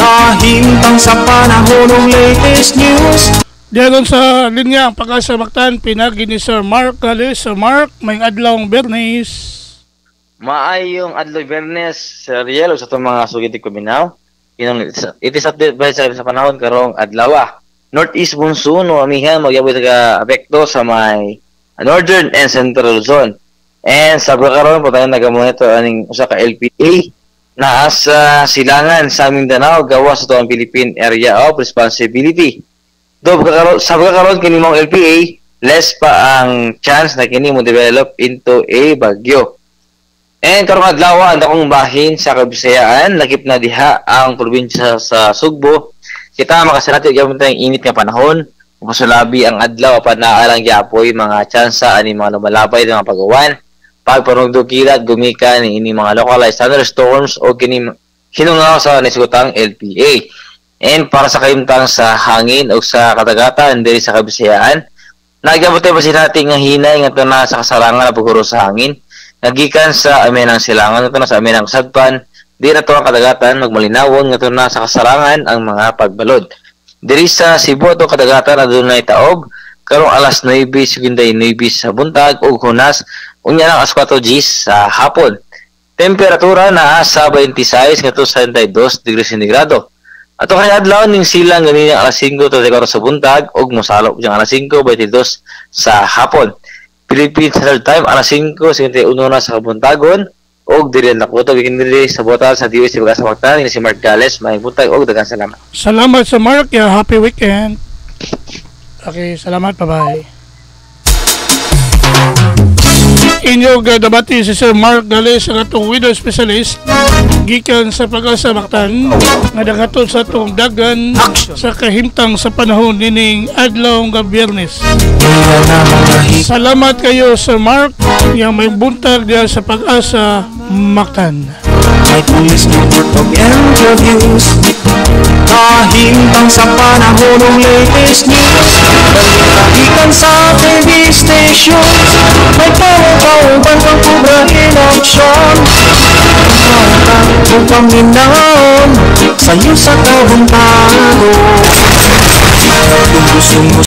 Kahintang sa panahon ng latest news. Diyan sa linya ang Pag-asa Mactan, pinagi ni Sir Mark Gales. Sir Mark, may adlawng Bernes. Maayong adlaw Bernes, Sir Riel, sa itong mga sugiti ko minaw. It is update by sa panahon karong adlaw. Northeast monsoon o amihan magyabot ka apekto sa may northern and central Luzon. And sa karon po tayo nagamonito aning usa ka LPA na sa silangan sa Mindanao gawas sa tuwang Philippine Area of Responsibility. Sa pagkakaroon kini mong LPA, less pa ang chance na kini mo develop into a bagyo. And karong adlaw ang dakong bahin sa Kabisayaan, lakip na diha ang probinsya sa Sugbo. Kita makasanati gyapon tayong init nga panahon, masulabi ang adlaw apan naalang gyapoy mga tsansa ani mga lumalapay nga pag-uwan. Pagpanugdog kilat gumikan ini mga localized thunderstorms o kini hinungaw sa nisugutang LPA. And para sa kayumtang sa hangin o sa kadagatan diri sa Kabisayaan, nagyabot tayo pasinati nga hinay nga tuna sa kasarangan na pagkuro sa hangin. Nagikan sa amenang silangan nga tuna sa amenang sadpan, di na to ang kadagatan magmalinawon nga tuna sa kasarangan ang mga pagbalod. Diri sa Cebu to kadagatan adunay taob karong alas 9:59 sa buntag ug hunas unya ng alas 4 Gs sa hapon. Temperatura naa sa 26 ngadto sa 32 degrees Centigrado. Ato kay adlaw ning silang ganin alas 5:34 sa buntag ug mosalop jang alas 5:22 sa hapon. Philippine Standard Time alas 5:51 na sa buntagon ug diri na kuto diri sa botol sa DOS Pag-asa Mactan ni si Mark Gales. May buntag ug daghang salamat. Salamat sa Mark, ya happy weekend. Okay, salamat, bye-bye. Inyong dabati si Sir Mark Gales ang atong widow specialist gikan sa Pag-asa Mactan nga daghaton sa atong dagan sa kahimtang sa panahon nining adlaw nga Biyernes. Salamat kayo Sir Mark yang may buntag diya sa Pag-asa Mactan. May police report of interviews. Kahintang sa panahon ng latest news. Balikan sa TV stations. May pawang-pawang ang kubrahin aksyon. Kung paminaon sa'yo sa kabuntago. Kung gusto mo